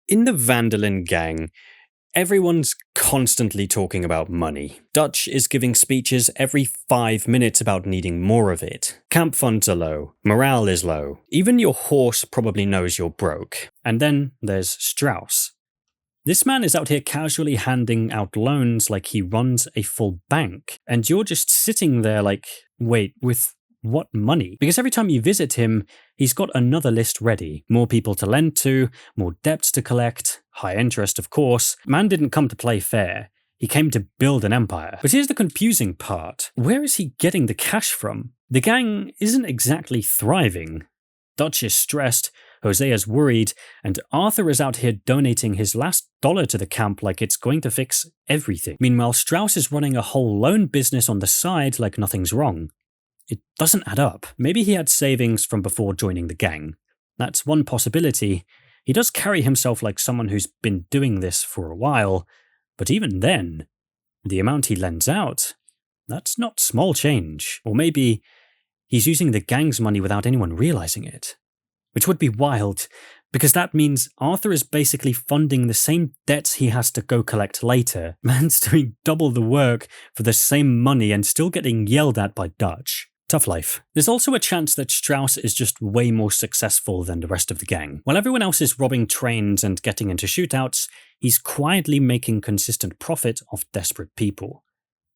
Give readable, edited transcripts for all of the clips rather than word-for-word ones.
In the Vandalin gang, everyone's constantly talking about money. Dutch is giving speeches every 5 minutes about needing more of it. Camp funds are low, morale is low, even your horse probably knows you're broke. And then there's Strauss. This man is out here casually handing out loans like he runs a full bank, and you're just sitting there like, wait, with what money? Because every time you visit him, he's got another list ready. More people to lend to, more debts to collect, high interest of course. Man didn't come to play fair. He came to build an empire. But here's the confusing part. Where is he getting the cash from? The gang isn't exactly thriving. Dutch is stressed, Hosea's worried, and Arthur is out here donating his last dollar to the camp like it's going to fix everything. Meanwhile, Strauss is running a whole loan business on the side like nothing's wrong. It doesn't add up. Maybe he had savings from before joining the gang. That's one possibility. He does carry himself like someone who's been doing this for a while, but even then, the amount he lends out, that's not small change. Or maybe he's using the gang's money without anyone realizing it. Which would be wild, because that means Arthur is basically funding the same debts he has to go collect later. Man's doing double the work for the same money and still getting yelled at by Dutch. Tough life. There's also a chance that Strauss is just way more successful than the rest of the gang. While everyone else is robbing trains and getting into shootouts, he's quietly making consistent profit off desperate people.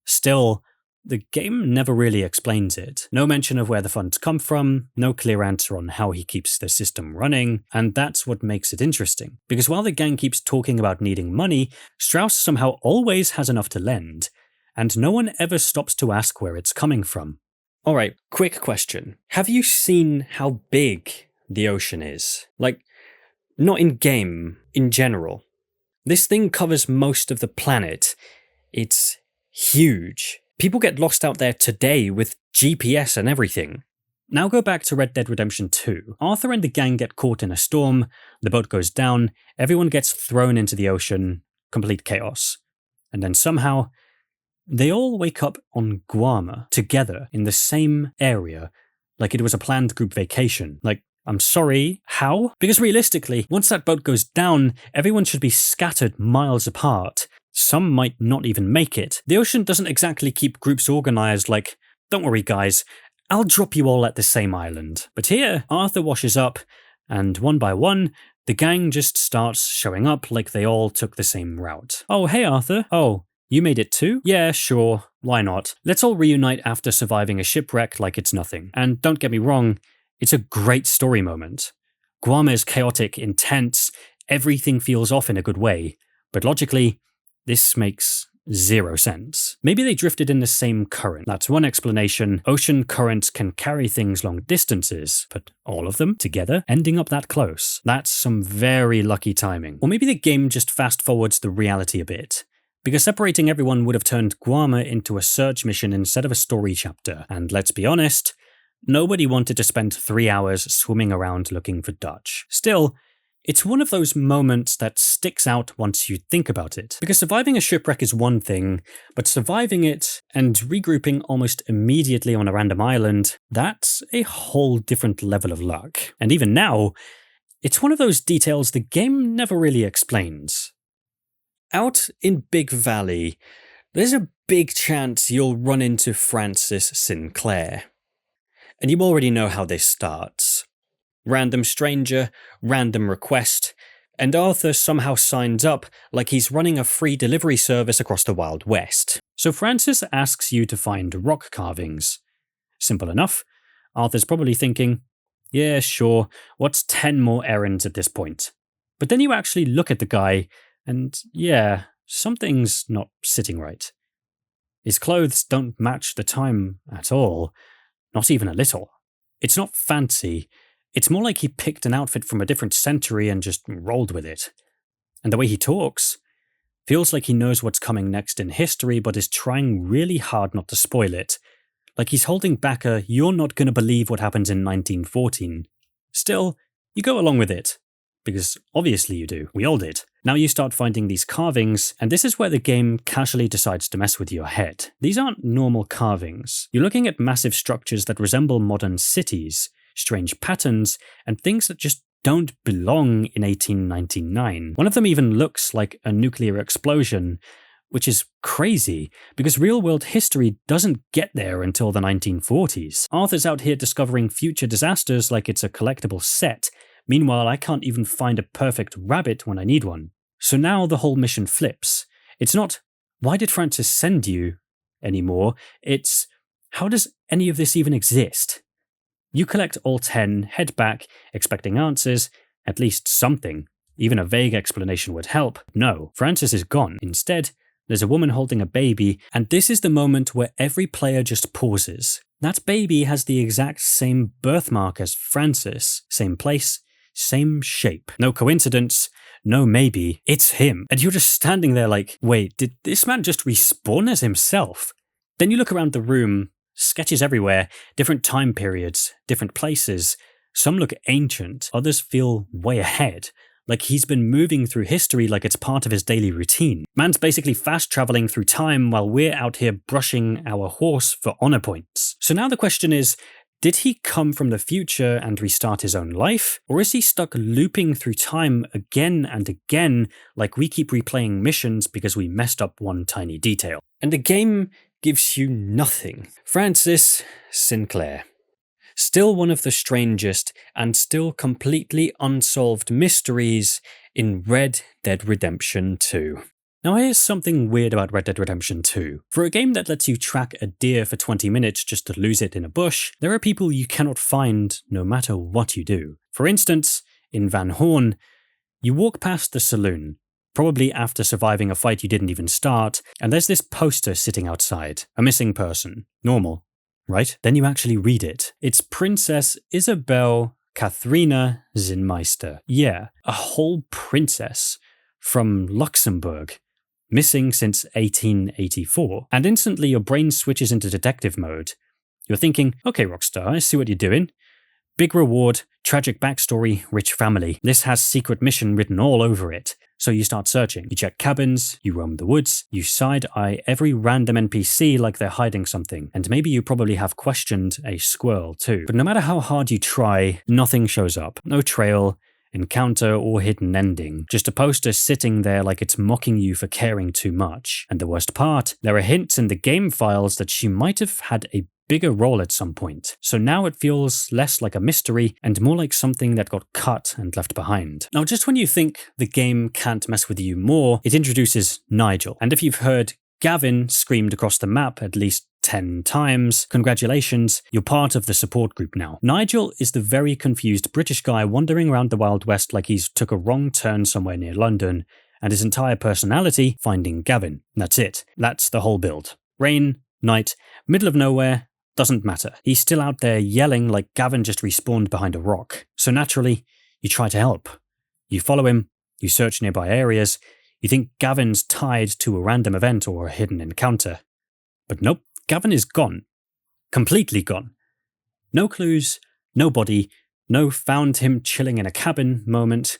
Still, the game never really explains it. No mention of where the funds come from, no clear answer on how he keeps the system running, and that's what makes it interesting. Because while the gang keeps talking about needing money, Strauss somehow always has enough to lend, and no one ever stops to ask where it's coming from. Alright, quick question. Have you seen how big the ocean is? Like, not in game, in general. This thing covers most of the planet. It's huge. People get lost out there today with GPS and everything. Now go back to Red Dead Redemption 2. Arthur and the gang get caught in a storm, the boat goes down, everyone gets thrown into the ocean, complete chaos. And then somehow, they all wake up on Guarma, together, in the same area, like it was a planned group vacation. Like, I'm sorry, how? Because realistically, once that boat goes down, everyone should be scattered miles apart. Some might not even make it. The ocean doesn't exactly keep groups organized like, don't worry guys, I'll drop you all at the same island. But here, Arthur washes up, and one by one, the gang just starts showing up like they all took the same route. Oh, hey Arthur. Oh, you made it too? Yeah, sure. Why not? Let's all reunite after surviving a shipwreck like it's nothing. And don't get me wrong, it's a great story moment. Guarma is chaotic, intense, everything feels off in a good way. But logically, this makes zero sense. Maybe they drifted in the same current. That's one explanation. Ocean currents can carry things long distances, but all of them together ending up that close. That's some very lucky timing. Or maybe the game just fast forwards the reality a bit. Because separating everyone would have turned Guarma into a search mission instead of a story chapter. And let's be honest, nobody wanted to spend 3 hours swimming around looking for Dutch. Still, it's one of those moments that sticks out once you think about it. Because surviving a shipwreck is one thing, but surviving it and regrouping almost immediately on a random island, that's a whole different level of luck. And even now, it's one of those details the game never really explains. Out in Big Valley, there's a big chance you'll run into Francis Sinclair. And you already know how this starts. Random stranger, random request, and Arthur somehow signs up like he's running a free delivery service across the Wild West. So Francis asks you to find rock carvings. Simple enough. Arthur's probably thinking, yeah, sure, what's 10 more errands at this point? But then you actually look at the guy, and yeah, something's not sitting right. His clothes don't match the time at all, not even a little. It's not fancy, it's more like he picked an outfit from a different century and just rolled with it. And the way he talks, feels like he knows what's coming next in history but is trying really hard not to spoil it. Like he's holding back a "you're not gonna believe what happens in 1914. Still, you go along with it. Because obviously you do, we all did. Now you start finding these carvings, and this is where the game casually decides to mess with your head. These aren't normal carvings. You're looking at massive structures that resemble modern cities, strange patterns, and things that just don't belong in 1899. One of them even looks like a nuclear explosion, which is crazy, because real-world history doesn't get there until the 1940s. Arthur's out here discovering future disasters like it's a collectible set. Meanwhile, I can't even find a perfect rabbit when I need one. So now the whole mission flips. It's not, why did Francis send you? Anymore. It's, how does any of this even exist? You collect all 10, head back, expecting answers, at least something. Even a vague explanation would help. No, Francis is gone. Instead, there's a woman holding a baby, and this is the moment where every player just pauses. That baby has the exact same birthmark as Francis, same place, same shape. No coincidence, no maybe, it's him. And you're just standing there like, wait, did this man just respawn as himself? Then you look around the room, sketches everywhere, different time periods, different places. Some look ancient, others feel way ahead. Like he's been moving through history like it's part of his daily routine. Man's basically fast traveling through time while we're out here brushing our horse for honor points. So now the question is, did he come from the future and restart his own life? Or is he stuck looping through time again and again like we keep replaying missions because we messed up one tiny detail? And the game gives you nothing. Francis Sinclair. Still one of the strangest and still completely unsolved mysteries in Red Dead Redemption 2. Now here's something weird about Red Dead Redemption 2. For a game that lets you track a deer for 20 minutes just to lose it in a bush, there are people you cannot find no matter what you do. For instance, in Van Horn, you walk past the saloon, probably after surviving a fight you didn't even start, and there's this poster sitting outside. A missing person. Normal. Right? Then you actually read it. It's Princess Isabel Katharina Zinnmeister. Yeah, a whole princess from Luxembourg, missing since 1884. And instantly your brain switches into detective mode. You're thinking, okay Rockstar, I see what you're doing. Big reward, tragic backstory, rich family. This has secret mission written all over it. So you start searching. You check cabins, you roam the woods, you side-eye every random NPC like they're hiding something. And maybe you probably have questioned a squirrel too. But no matter how hard you try, nothing shows up. No trail, encounter, or hidden ending. Just a poster sitting there like it's mocking you for caring too much. And the worst part, there are hints in the game files that she might have had a bigger role at some point. So now it feels less like a mystery and more like something that got cut and left behind. Now, just when you think the game can't mess with you more, it introduces Nigel. And if you've heard Gavin screamed across the map at least 10 times, congratulations, you're part of the support group now. Nigel is the very confused British guy wandering around the Wild West like he's took a wrong turn somewhere near London, and his entire personality finding Gavin. That's it. That's the whole build. Rain, night, middle of nowhere, doesn't matter. He's still out there yelling like Gavin just respawned behind a rock. So naturally, you try to help. You follow him, you search nearby areas, you think Gavin's tied to a random event or a hidden encounter. But nope, Gavin is gone. Completely gone. No clues, no body, no found him chilling in a cabin moment.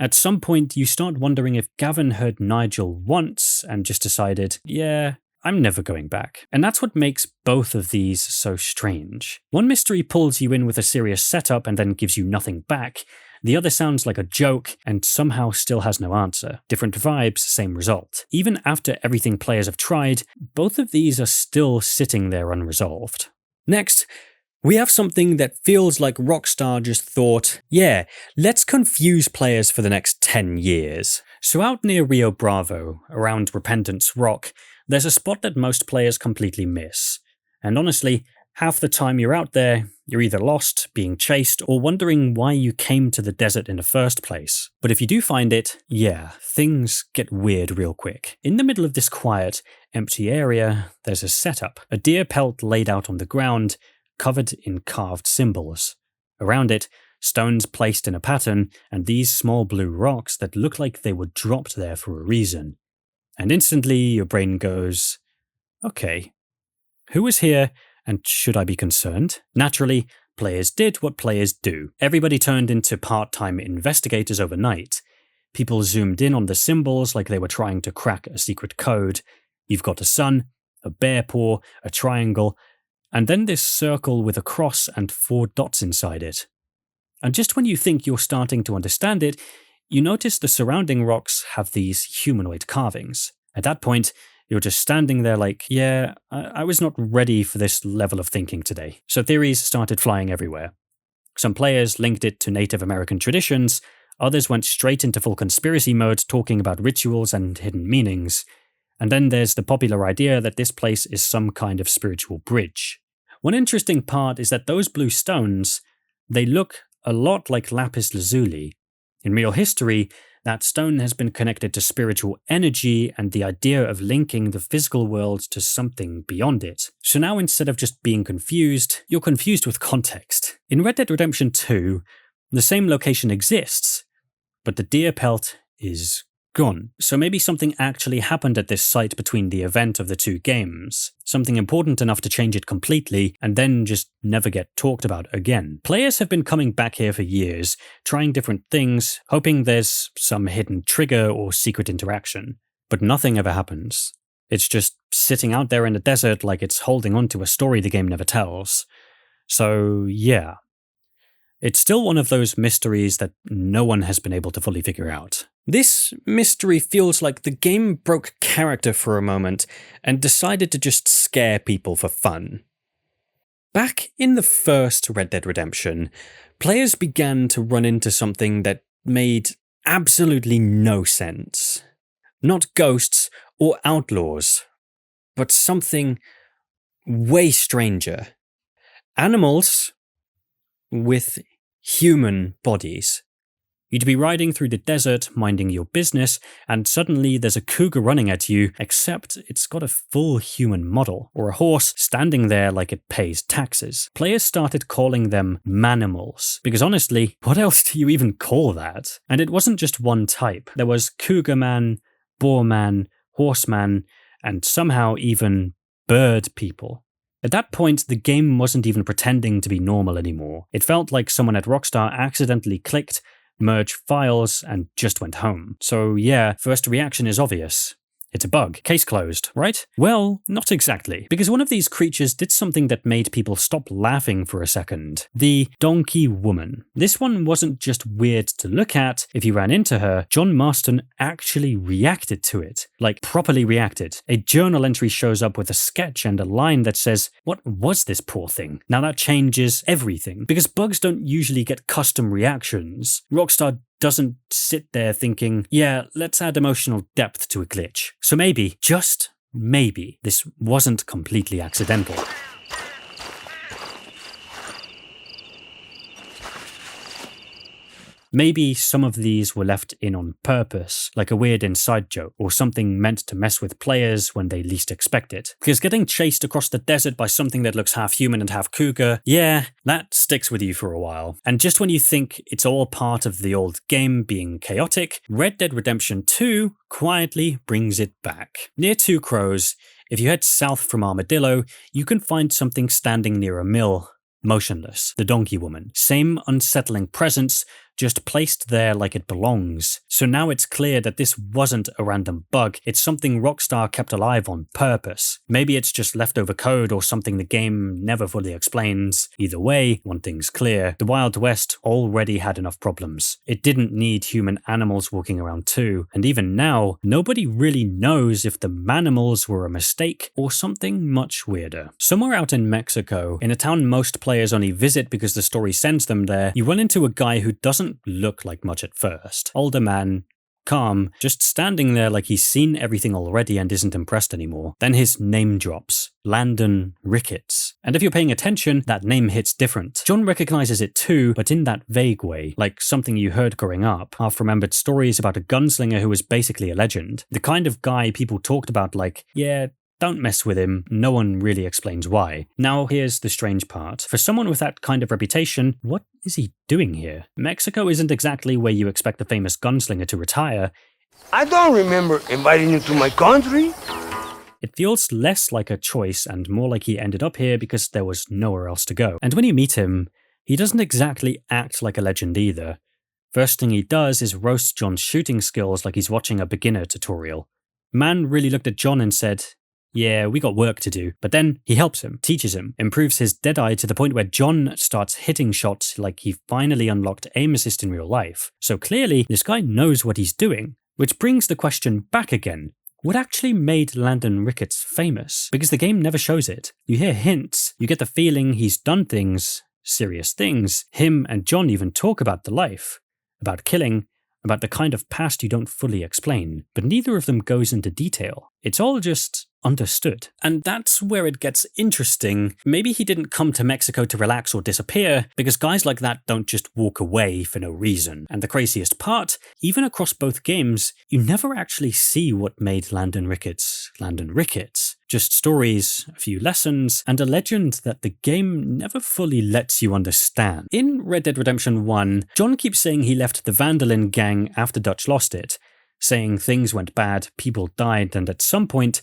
At some point, you start wondering if Gavin heard Nigel once and just decided, yeah, I'm never going back. And that's what makes both of these so strange. One mystery pulls you in with a serious setup and then gives you nothing back. The other sounds like a joke and somehow still has no answer. Different vibes, same result. Even after everything players have tried, both of these are still sitting there unresolved. Next, we have something that feels like Rockstar just thought, yeah, let's confuse players for the next 10 years. So out near Rio Bravo, around Repentance Rock, there's a spot that most players completely miss. And honestly, half the time you're out there, you're either lost, being chased, or wondering why you came to the desert in the first place. But if you do find it, yeah, things get weird real quick. In the middle of this quiet, empty area, there's a setup. A deer pelt laid out on the ground, covered in carved symbols. Around it, stones placed in a pattern, and these small blue rocks that look like they were dropped there for a reason. And instantly your brain goes, okay, who was here and should I be concerned? Naturally, players did what players do. Everybody turned into part-time investigators overnight. People zoomed in on the symbols like they were trying to crack a secret code. You've got a sun, a bear paw, a triangle, and then this circle with a cross and 4 dots inside it. And just when you think you're starting to understand it, you notice the surrounding rocks have these humanoid carvings. At that point, you're just standing there like, yeah, I was not ready for this level of thinking today. So theories started flying everywhere. Some players linked it to Native American traditions, others went straight into full conspiracy mode talking about rituals and hidden meanings. And then there's the popular idea that this place is some kind of spiritual bridge. One interesting part is that those blue stones, they look a lot like lapis lazuli. In real history, that stone has been connected to spiritual energy and the idea of linking the physical world to something beyond it. So now instead of just being confused, you're confused with context. In Red Dead Redemption 2, the same location exists, but the deer pelt is gone. So maybe something actually happened at this site between the event of the two games. Something important enough to change it completely, and then just never get talked about again. Players have been coming back here for years, trying different things, hoping there's some hidden trigger or secret interaction. But nothing ever happens. It's just sitting out there in the desert like it's holding on to a story the game never tells. So yeah. It's still one of those mysteries that no one has been able to fully figure out. This mystery feels like the game broke character for a moment and decided to just scare people for fun. Back in the first Red Dead Redemption, players began to run into something that made absolutely no sense. Not ghosts or outlaws, but something way stranger. Animals with human bodies. You'd be riding through the desert, minding your business, and suddenly there's a cougar running at you, except it's got a full human model, or a horse standing there like it pays taxes. Players started calling them Manimals, because honestly, what else do you even call that? And it wasn't just one type. There was cougar man, boar man, horseman, and somehow even bird people. At that point, the game wasn't even pretending to be normal anymore. It felt like someone at Rockstar accidentally clicked, merged files, and just went home. So yeah, first reaction is obvious. It's a bug. Case closed, right? Well, not exactly, because one of these creatures did something that made people stop laughing for a second. The donkey woman. This one wasn't just weird to look at. If you ran into her, John Marston actually reacted to it. Like, properly reacted. A journal entry shows up with a sketch and a line that says, "What was this poor thing?" Now that changes everything, because bugs don't usually get custom reactions. Rockstar doesn't sit there thinking, yeah, let's add emotional depth to a glitch. So maybe, just maybe, this wasn't completely accidental. Maybe some of these were left in on purpose, like a weird inside joke, or something meant to mess with players when they least expect it. Because getting chased across the desert by something that looks half human and half cougar, yeah, that sticks with you for a while. And just when you think it's all part of the old game being chaotic, Red Dead Redemption 2 quietly brings it back. Near Two Crows, if you head south from Armadillo, you can find something standing near a mill, motionless, the donkey woman. Same unsettling presence, just placed there like it belongs. So now it's clear that this wasn't a random bug, it's something Rockstar kept alive on purpose. Maybe it's just leftover code or something the game never fully explains. Either way, one thing's clear, the Wild West already had enough problems. It didn't need human animals walking around too, and even now, nobody really knows if the Manimals were a mistake or something much weirder. Somewhere out in Mexico, in a town most players only visit because the story sends them there, you run into a guy who doesn't look like much at first. Older man, calm, just standing there like he's seen everything already and isn't impressed anymore. Then his name drops. Landon Ricketts. And if you're paying attention, that name hits different. John recognizes it too, but in that vague way, like something you heard growing up, half-remembered stories about a gunslinger who was basically a legend. The kind of guy people talked about like, yeah, don't mess with him, no one really explains why. Now here's the strange part. For someone with that kind of reputation, what is he doing here? Mexico isn't exactly where you expect the famous gunslinger to retire. I don't remember inviting you to my country. It feels less like a choice and more like he ended up here because there was nowhere else to go. And when you meet him, he doesn't exactly act like a legend either. First thing he does is roast John's shooting skills like he's watching a beginner tutorial. Man really looked at John and said, yeah, we got work to do. But then he helps him, teaches him, improves his Deadeye to the point where John starts hitting shots like he finally unlocked aim assist in real life. So clearly, this guy knows what he's doing, which brings the question back again. What actually made Landon Ricketts famous? Because the game never shows it. You hear hints, you get the feeling he's done things, serious things. Him and John even talk about the life, about killing, about the kind of past you don't fully explain, but neither of them goes into detail. It's all just understood. And that's where it gets interesting. Maybe he didn't come to Mexico to relax or disappear, because guys like that don't just walk away for no reason. And the craziest part, even across both games, you never actually see what made Landon Ricketts. Just stories, a few lessons, and a legend that the game never fully lets you understand. In Red Dead Redemption 1, John keeps saying he left the Vandalin gang after Dutch lost it, saying things went bad, people died, and at some point,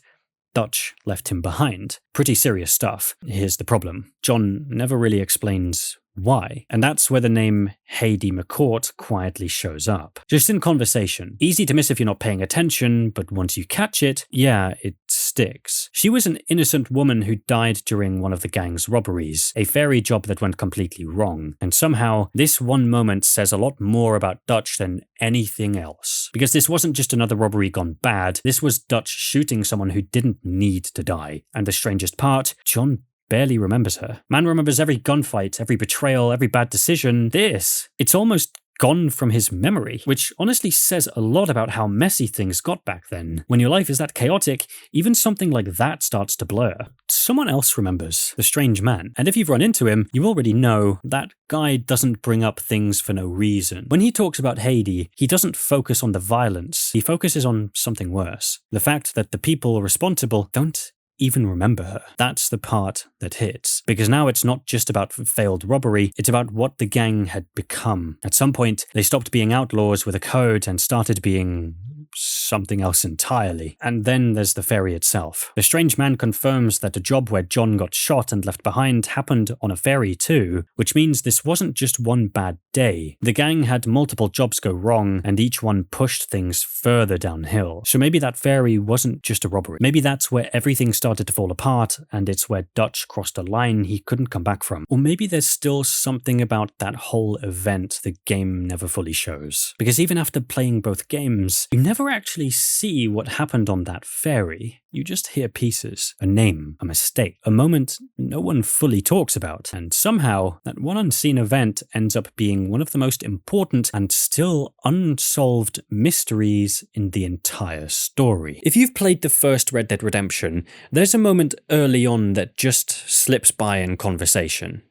Dutch left him behind. Pretty serious stuff. Here's the problem. John never really explains why. And that's where the name Haidee McCourt quietly shows up. Just in conversation. Easy to miss if you're not paying attention, but once you catch it, yeah, it sticks. She was an innocent woman who died during one of the gang's robberies, a ferry job that went completely wrong. And somehow, this one moment says a lot more about Dutch than anything else. Because this wasn't just another robbery gone bad, this was Dutch shooting someone who didn't need to die. And the strangest part, John barely remembers her. Man remembers every gunfight, every betrayal, every bad decision. It's almost gone from his memory, which honestly says a lot about how messy things got back then. When your life is that chaotic, even something like that starts to blur. Someone else remembers, the strange man. And if you've run into him, you already know that guy doesn't bring up things for no reason. When he talks about Haidee, he doesn't focus on the violence, he focuses on something worse. The fact that the people responsible don't even remember her. That's the part that hits. Because now it's not just about failed robbery, it's about what the gang had become. At some point, they stopped being outlaws with a code and started being something else entirely. And then there's the ferry itself. The strange man confirms that the job where John got shot and left behind happened on a ferry too, which means this wasn't just one bad day. The gang had multiple jobs go wrong, and each one pushed things further downhill. So maybe that ferry wasn't just a robbery. Maybe that's where everything started to fall apart, and it's where Dutch crossed a line he couldn't come back from. Or maybe there's still something about that whole event the game never fully shows. Because even after playing both games, you never actually see what happened on that ferry. You just hear pieces, a name, a mistake, a moment no one fully talks about. And somehow, that one unseen event ends up being one of the most important and still unsolved mysteries in the entire story. If you've played the first Red Dead Redemption, there's a moment early on that just slips by in conversation.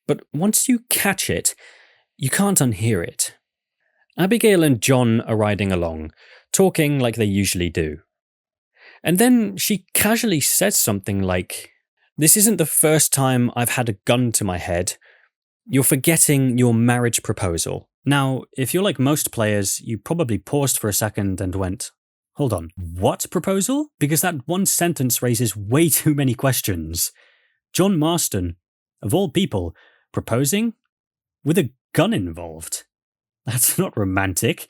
But once you catch it, you can't unhear it. Abigail and John are riding along, talking like they usually do. And then she casually says something like, "This isn't the first time I've had a gun to my head. You're forgetting your marriage proposal." Now, if you're like most players, you probably paused for a second and went, hold on, what proposal? Because that one sentence raises way too many questions. John Marston, of all people, proposing with a gun involved. That's not romantic.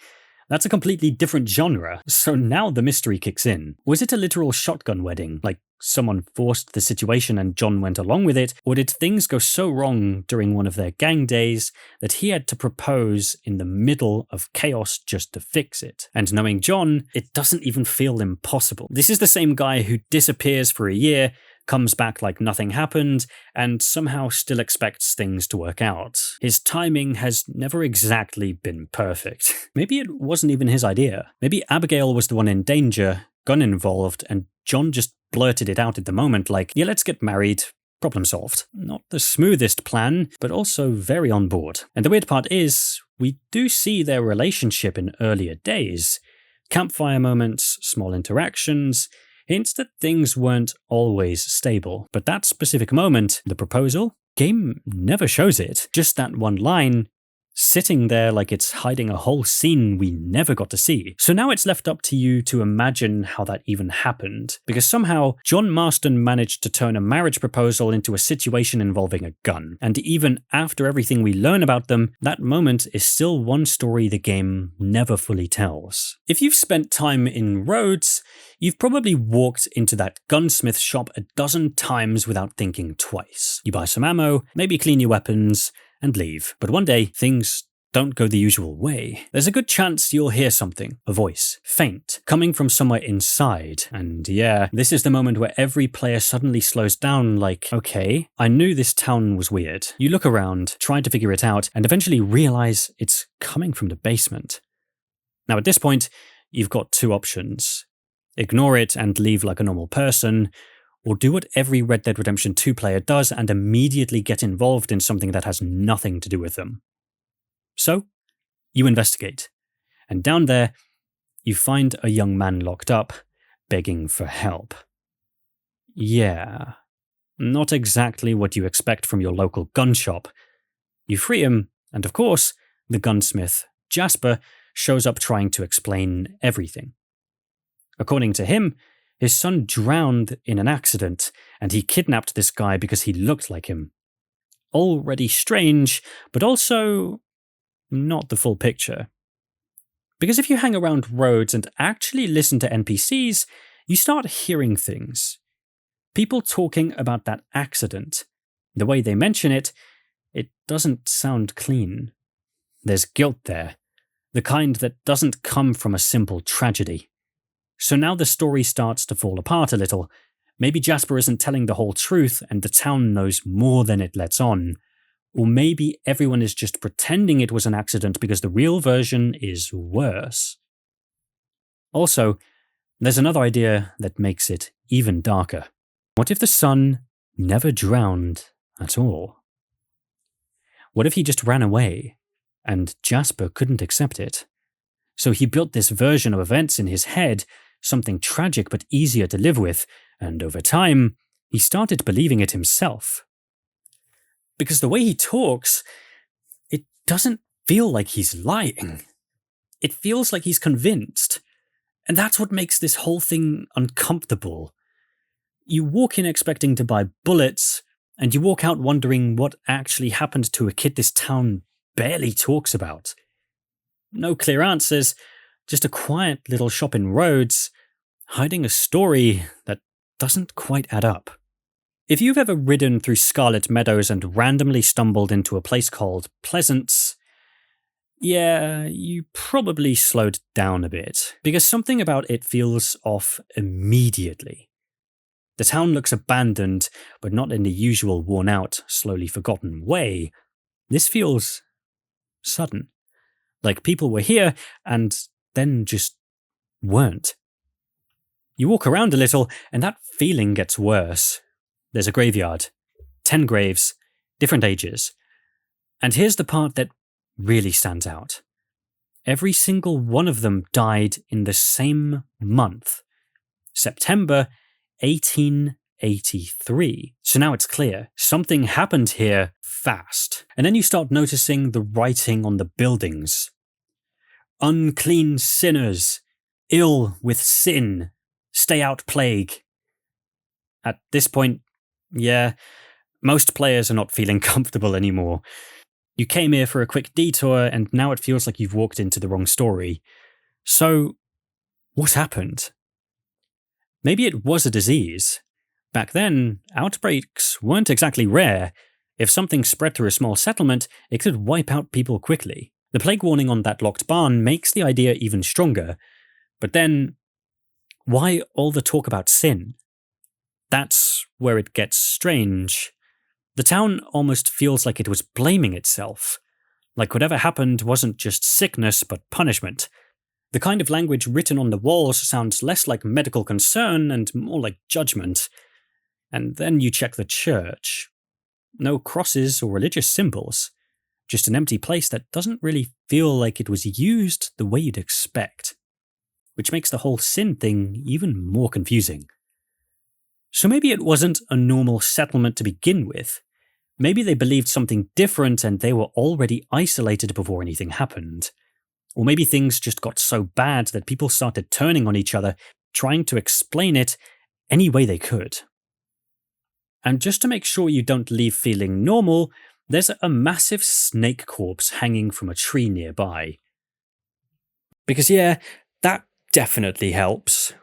That's a completely different genre. So now the mystery kicks in. Was it a literal shotgun wedding? Like someone forced the situation and John went along with it? Or did things go so wrong during one of their gang days that he had to propose in the middle of chaos just to fix it? And knowing John, it doesn't even feel impossible. This is the same guy who disappears for a year, comes back like nothing happened, and somehow still expects things to work out. His timing has never exactly been perfect. Maybe it wasn't even his idea. Maybe Abigail was the one in danger, gun involved, and John just blurted it out at the moment like, yeah, let's get married. Problem solved. Not the smoothest plan, but also very on board. And the weird part is, we do see their relationship in earlier days. Campfire moments, small interactions, hints that things weren't always stable. But that specific moment, the proposal, game never shows it. Just that one line, sitting there like it's hiding a whole scene we never got to see. So now it's left up to you to imagine how that even happened, because somehow John Marston managed to turn a marriage proposal into a situation involving a gun. And even after everything we learn about them, that moment is still one story the game never fully tells. If you've spent time in Rhodes, you've probably walked into that gunsmith shop a dozen times without thinking twice. You buy some ammo, maybe clean your weapons, and leave. But one day, things don't go the usual way. There's a good chance you'll hear something, a voice, faint, coming from somewhere inside. And yeah, this is the moment where every player suddenly slows down like, okay, I knew this town was weird. You look around, try to figure it out, and eventually realize it's coming from the basement. Now at this point, you've got two options. Ignore it and leave like a normal person, or do what every Red Dead Redemption 2 player does and immediately get involved in something that has nothing to do with them. So, you investigate, and down there, you find a young man locked up, begging for help. Yeah, not exactly what you expect from your local gun shop. You free him, and of course, the gunsmith, Jasper, shows up trying to explain everything. According to him, his son drowned in an accident, and he kidnapped this guy because he looked like him. Already strange, but also not the full picture. Because if you hang around Rhodes and actually listen to NPCs, you start hearing things. People talking about that accident. The way they mention it, it doesn't sound clean. There's guilt there, the kind that doesn't come from a simple tragedy. So now the story starts to fall apart a little. Maybe Jasper isn't telling the whole truth and the town knows more than it lets on. Or maybe everyone is just pretending it was an accident because the real version is worse. Also, there's another idea that makes it even darker. What if the son never drowned at all? What if he just ran away and Jasper couldn't accept it? So he built this version of events in his head, something tragic but easier to live with, and over time, he started believing it himself. Because the way he talks, it doesn't feel like he's lying. It feels like he's convinced. And that's what makes this whole thing uncomfortable. You walk in expecting to buy bullets, and you walk out wondering what actually happened to a kid this town barely talks about. No clear answers, just a quiet little shop in Rhodes, hiding a story that doesn't quite add up. If you've ever ridden through Scarlet Meadows and randomly stumbled into a place called Pleasance, yeah, you probably slowed down a bit, because something about it feels off immediately. The town looks abandoned, but not in the usual worn-out, slowly forgotten way. This feels sudden. Like people were here, and then just weren't. You walk around a little, and that feeling gets worse. There's a graveyard. 10 graves, different ages. And here's the part that really stands out. Every single one of them died in the same month. September 1883. So now it's clear. Something happened here fast. And then you start noticing the writing on the buildings. Unclean sinners, ill with sin, stay out plague. At this point, yeah, most players are not feeling comfortable anymore. You came here for a quick detour, and now it feels like you've walked into the wrong story. So, what happened? Maybe it was a disease. Back then, outbreaks weren't exactly rare. If something spread through a small settlement, it could wipe out people quickly. The plague warning on that locked barn makes the idea even stronger. But then, why all the talk about sin? That's where it gets strange. The town almost feels like it was blaming itself. Like whatever happened wasn't just sickness, but punishment. The kind of language written on the walls sounds less like medical concern and more like judgment. And then you check the church. No crosses or religious symbols. Just an empty place that doesn't really feel like it was used the way you'd expect. Which makes the whole sin thing even more confusing. So maybe it wasn't a normal settlement to begin with. Maybe they believed something different and they were already isolated before anything happened. Or maybe things just got so bad that people started turning on each other, trying to explain it any way they could. And just to make sure you don't leave feeling normal, there's a massive snake corpse hanging from a tree nearby. Because yeah, that definitely helps.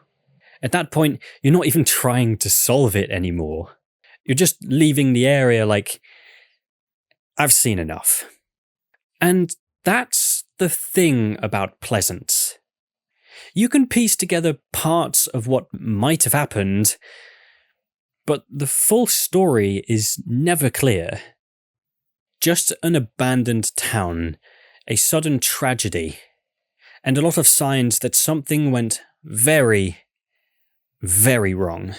At that point, you're not even trying to solve it anymore. You're just leaving the area like, I've seen enough. And that's the thing about Pleasance. You can piece together parts of what might have happened, but the full story is never clear. Just an abandoned town, a sudden tragedy, and a lot of signs that something went very, very wrong.